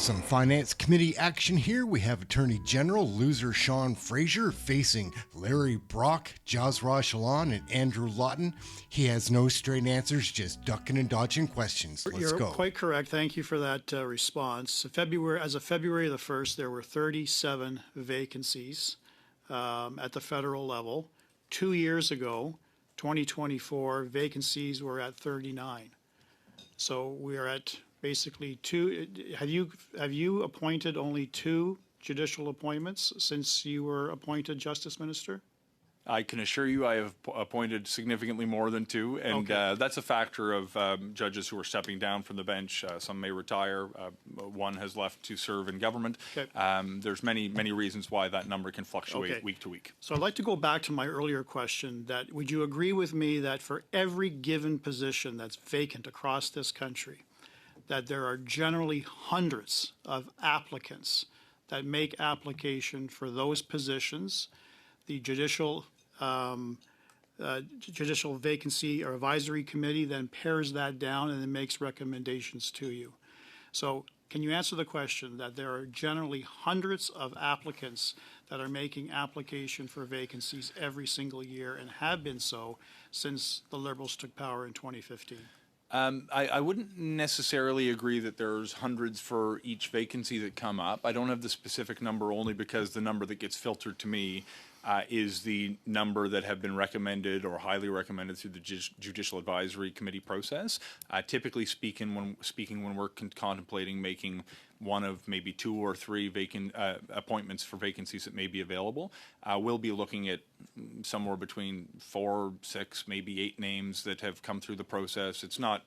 Some Finance Committee action here. We have Attorney General Loser Sean Fraser facing Larry Brock, Jasra Shalon, and Andrew Lawton. He has no straight answers, just ducking and dodging questions. Let's go. You're quite correct. Thank you for that response. As of February the 1st, there were 37 vacancies at the federal level. 2 years ago, 2024, vacancies were at 39. So we are at basically two. Have you appointed only 2 judicial appointments since you were appointed Justice Minister? I can assure you I have appointed significantly more than 2, and Okay. that's a factor of judges who are stepping down from the bench. Some may retire. One has left to serve in government. Okay. There's many reasons why that number can fluctuate week to week. So I'd like to go back to my earlier question that would you agree with me that for every given position that's vacant across this country, that there are generally hundreds of applicants that make application for those positions? The judicial vacancy or advisory committee then pares that down and then makes recommendations to you. So can you answer the question that there are generally hundreds of applicants that are making application for vacancies every single year and have been so since the Liberals took power in 2015? I wouldn't necessarily agree that there's hundreds for each vacancy that come up. I don't have the specific number only because the number that gets filtered to me is the number that have been recommended or highly recommended through the Judicial Advisory Committee process. Typically speaking, when we're contemplating making one of maybe 2 or 3 vacant appointments for vacancies that may be available, we'll be looking at somewhere between 4, 6, maybe 8 names that have come through the process. It's not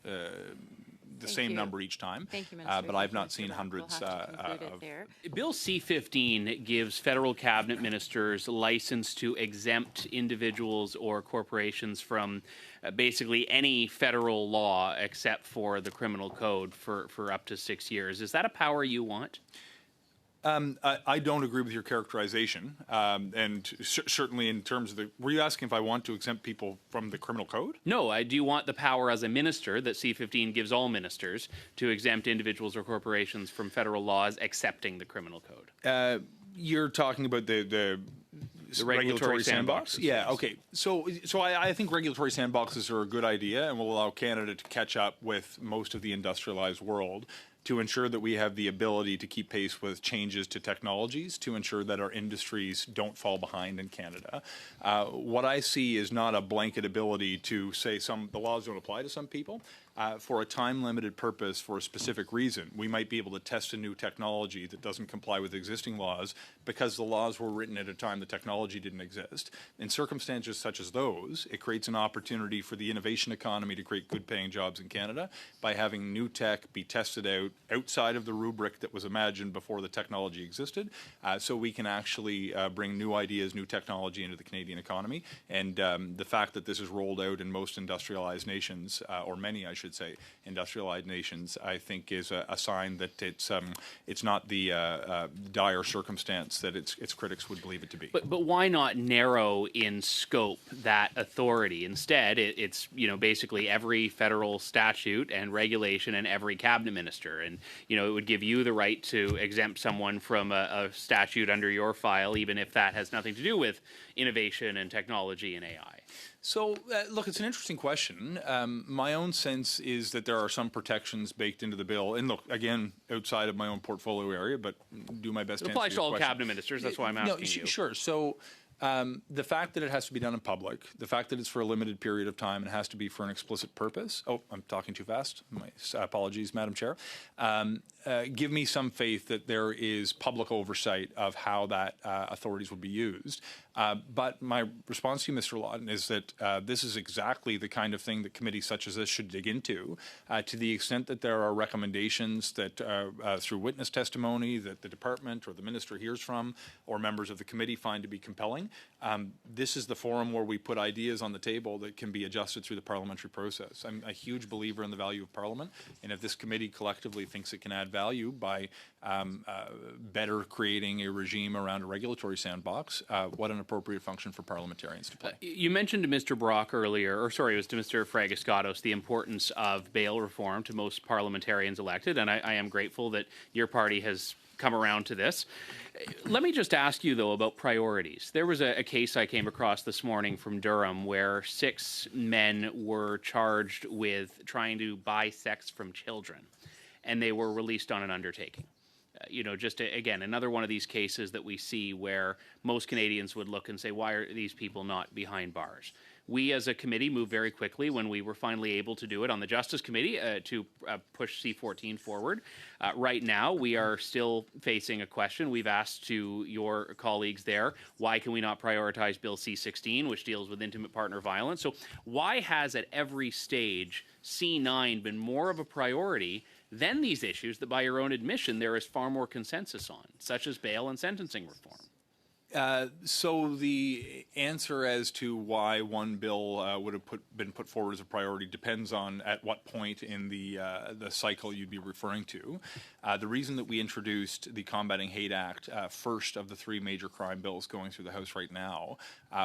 the same number each time. Thank you, Minister. But I've not seen hundreds there. Bill C-15 gives federal cabinet ministers license to exempt individuals or corporations from basically any federal law except for the criminal code for up to 6 years. Is that a power you want? I don't agree with your characterization, and certainly in terms of the. Were you asking if I want to exempt people from the criminal code? No, do you want the power as a minister that C-15 gives all ministers to exempt individuals or corporations from federal laws excepting the criminal code? You're talking about the regulatory sandbox? Yeah, okay. So I think regulatory sandboxes are a good idea and will allow Canada to catch up with most of the industrialized world, to ensure that we have the ability to keep pace with changes to technologies, to ensure that our industries don't fall behind in Canada. What I see is not a blanket ability to say the laws don't apply to some people. For a time-limited purpose, for a specific reason, we might be able to test a new technology that doesn't comply with existing laws because the laws were written at a time the technology didn't exist. In circumstances such as those, it creates an opportunity for the innovation economy to create good-paying jobs in Canada by having new tech be tested out outside of the rubric that was imagined before the technology existed, so we can actually bring new ideas, new technology into the Canadian economy. And the fact that this is rolled out in most industrialized nations, or many, I should say, industrialized nations, I think is a sign that it's not the dire circumstance that its critics would believe it to be. But why not narrow in scope that authority? Instead, it's basically every federal statute and regulation and every cabinet minister, and it would give you the right to exempt someone from a statute under your file, even if that has nothing to do with innovation and technology and AI. So, look, it's an interesting question. My own sense is that there are some protections baked into the bill. And look, again, outside of my own portfolio area, but do my best to answer your question. It applies to all cabinet ministers. That's why I'm asking you. Sure. So, the fact that it has to be done in public, the fact that it's for a limited period of time and has to be for an explicit purpose. Oh, I'm talking too fast. My apologies, Madam Chair. Give me some faith that there is public oversight of how that authorities would be used. But my response to you, Mr. Lawton, is that this is exactly the kind of thing that committees such as this should dig into, to the extent that there are recommendations that through witness testimony that the department or the minister hears from or members of the committee find to be compelling. This is the forum where we put ideas on the table that can be adjusted through the parliamentary process. I'm a huge believer in the value of Parliament, and if this committee collectively thinks it can add value by better creating a regime around a regulatory sandbox, what an appropriate function for parliamentarians to play. You mentioned to Mr. Brock earlier, or sorry, it was to Mr. Fragiskatos, the importance of bail reform to most parliamentarians elected, and I am grateful that your party has come around to this. Let me just ask you, though, about priorities. There was a case I came across this morning from Durham where 6 men were charged with trying to buy sex from children, and they were released on an undertaking. Again, another one of these cases that we see where most Canadians would look and say, why are these people not behind bars? We as a committee moved very quickly when we were finally able to do it on the Justice Committee to push C-14 forward. Right now, we are still facing a question. We've asked to your colleagues there, why can we not prioritize Bill C-16, which deals with intimate partner violence? So why has at every stage C-9 been more of a priority than these issues that by your own admission there is far more consensus on, such as bail and sentencing reform? So the answer as to why one bill would have been put forward as a priority depends on at what point in the cycle you'd be referring to. The reason that we introduced the Combating Hate Act first of the 3 major crime bills going through the House right now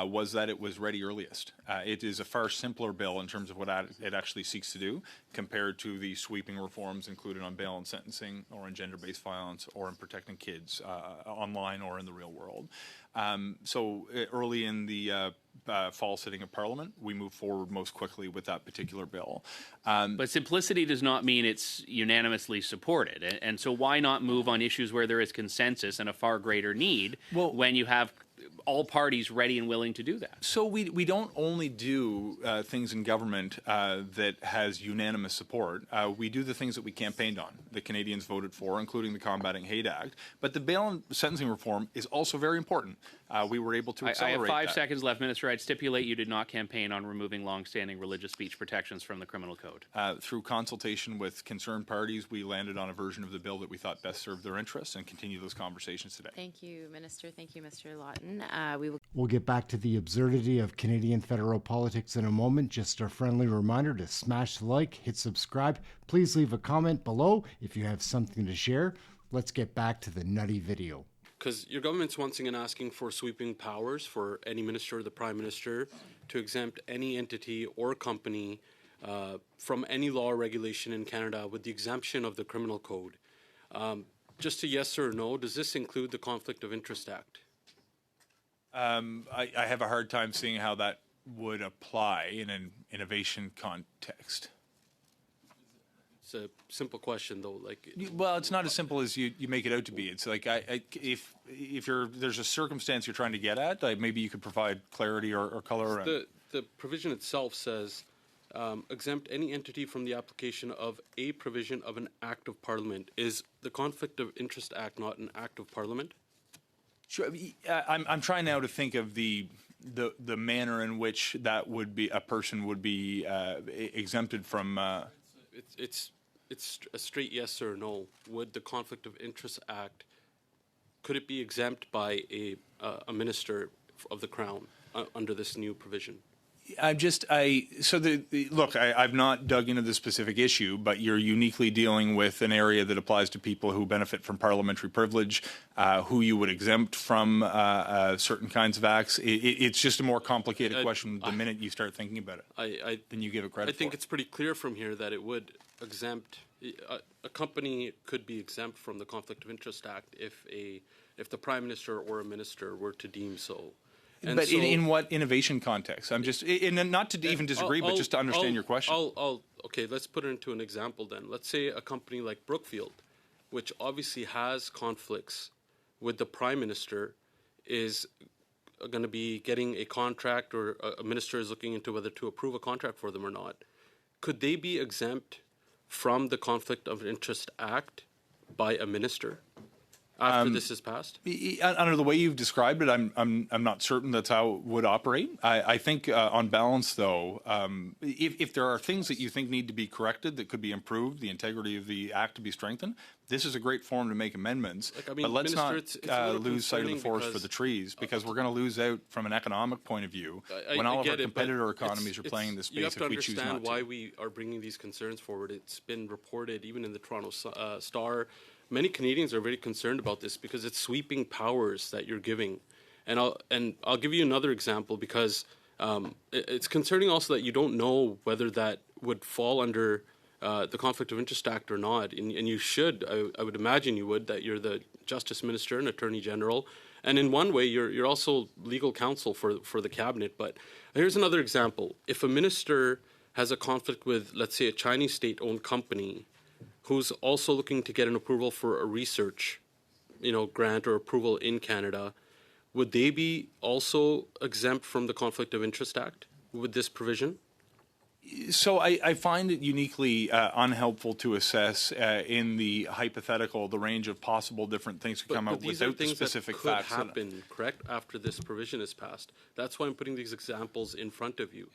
was that it was ready earliest. It is a far simpler bill in terms of what it actually seeks to do compared to the sweeping reforms included on bail and sentencing or in gender-based violence or in protecting kids online or in the real world. So early in the fall sitting of Parliament, we moved forward most quickly with that particular bill. But simplicity does not mean it's unanimously supported. And so why not move on issues where there is consensus and a far greater need when you have all parties ready and willing to do that? So we don't only do things in government that has unanimous support. We do the things that we campaigned on, that Canadians voted for, including the Combating Hate Act. But the bail and sentencing reform is also very important. We were able to accelerate I have 5 seconds left, Minister. I'd stipulate you did not campaign on removing long-standing religious speech protections from the criminal code. Through consultation with concerned parties, we landed on a version of the bill that we thought best served their interests and continue those conversations today. Thank you, Minister. Thank you, Mr. Lawton. We'll get back to the absurdity of Canadian federal politics in a moment. Just a friendly reminder to smash the like, hit subscribe. Please leave a comment below if you have something to share. Let's get back to the nutty video. Because your government's once again asking for sweeping powers for any minister or the Prime Minister to exempt any entity or company from any law or regulation in Canada with the exemption of the Criminal Code. Just a yes or no, does this include the Conflict of Interest Act? I have a hard time seeing how that would apply in an innovation context. It's a simple question, though. Well, it's not as simple as you make it out to be. It's like if there's a circumstance you're trying to get at, maybe you could provide clarity or color around. The provision itself says exempt any entity from the application of a provision of an Act of Parliament. Is the Conflict of Interest Act not an Act of Parliament? Sure. I'm trying now to think of the manner in which that would be a person would be exempted from. It's a straight yes or no. Would the Conflict of Interest Act, could it be exempt by a minister of the Crown under this new provision? I've not dug into the specific issue, but you're uniquely dealing with an area that applies to people who benefit from parliamentary privilege, who you would exempt from certain kinds of acts. It's just a more complicated question the minute you start thinking about it than you give it credit for. I think it's pretty clear from here that it would exempt, a company could be exempt from the Conflict of Interest Act if the Prime Minister or a minister were to deem so. But in what innovation context? I'm just, not to even disagree, but just to understand your question. Okay, let's put it into an example then. Let's say a company like Brookfield, which obviously has conflicts with the Prime Minister, is going to be getting a contract, or a minister is looking into whether to approve a contract for them or not. Could they be exempt from the Conflict of Interest Act by a minister after this is passed? Under the way you've described it, I'm not certain that's how it would operate. I think on balance, though, if there are things that you think need to be corrected that could be improved, the integrity of the act to be strengthened, this is a great forum to make amendments. But let's Minister, not lose sight of the forest for the trees, because we're going to lose out from an economic point of view when all of our competitor economies are playing in this space if we choose not to. You have to understand why we are bringing these concerns forward. It's been reported even in the Toronto Star. Many Canadians are very concerned about this because it's sweeping powers that you're giving. And I'll give you another example because it's concerning also that you don't know whether that would fall under the Conflict of Interest Act or not. And you should, I would imagine you would, that you're the Justice Minister and Attorney General. And in one way, you're also legal counsel for the cabinet. But here's another example. If a minister has a conflict with, let's say, a Chinese state-owned company who's also looking to get an approval for a research, grant or approval in Canada, would they be also exempt from the Conflict of Interest Act with this provision? So I find it uniquely unhelpful to assess in the hypothetical the range of possible different things to come out without the specific facts. These are things that could happen, correct, after this provision is passed. That's why I'm putting these examples in front of you.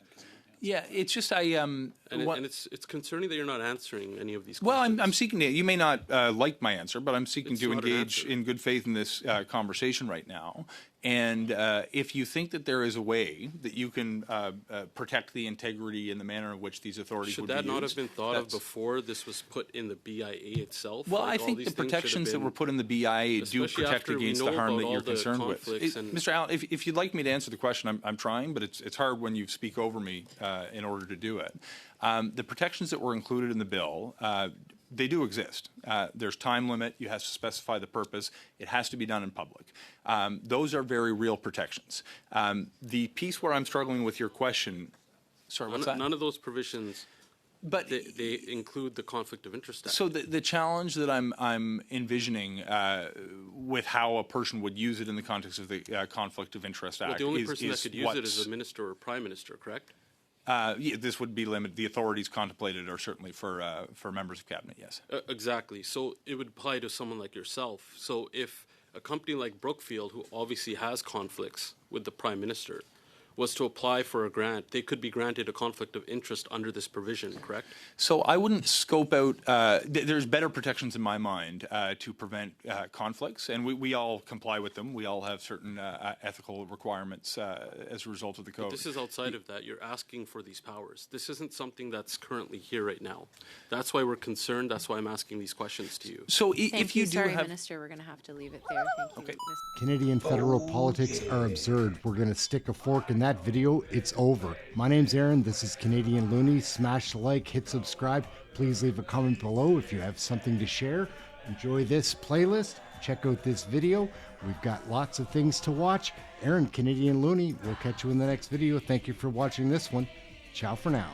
Yeah, it's just and it's concerning that you're not answering any of these questions. Well, I'm seeking to. You may not like my answer, but I'm seeking to engage in good faith in this conversation right now. And if you think that there is a way that you can protect the integrity and the manner in which these authorities would be used, should that not have been thought of before this was put in the BIA itself? Well, I think the protections that were put in the BIA do protect against the harm that you're concerned with. Mr. Allen, if you'd like me to answer the question, I'm trying, but it's hard when you speak over me in order to do it. The protections that were included in the bill, they do exist. There's time limit. You have to specify the purpose. It has to be done in public. Those are very real protections. The piece where I'm struggling with your question, sorry, what's that? None of those provisions, but they include the Conflict of Interest Act. So the challenge that I'm envisioning with how a person would use it in the context of the Conflict of Interest Act the only person that could use it is a minister or prime minister, correct? Yeah, this would be limited. The authorities contemplated are certainly for members of cabinet, yes. Exactly. So it would apply to someone like yourself. So if a company like Brookfield, who obviously has conflicts with the prime minister, was to apply for a grant, they could be granted a conflict of interest under this provision, correct? So I wouldn't scope out, there's better protections in my mind to prevent conflicts, and we all comply with them. We all have certain ethical requirements as a result of the code. But this is outside of that. You're asking for these powers. This isn't something that's currently here right now. That's why we're concerned. That's why I'm asking these questions to you. So Thank you. Sorry, Minister, we're going to have to leave it there. Thank you. Okay. Canadian federal politics are absurd. We're going to stick a fork in that video. It's over. My name's Aaron. This is Canadian Looney. Smash the like, hit subscribe. Please leave a comment below if you have something to share. Enjoy this playlist. Check out this video. We've got lots of things to watch. Aaron, Canadian Looney. We'll catch you in the next video. Thank you for watching this one. Ciao for now.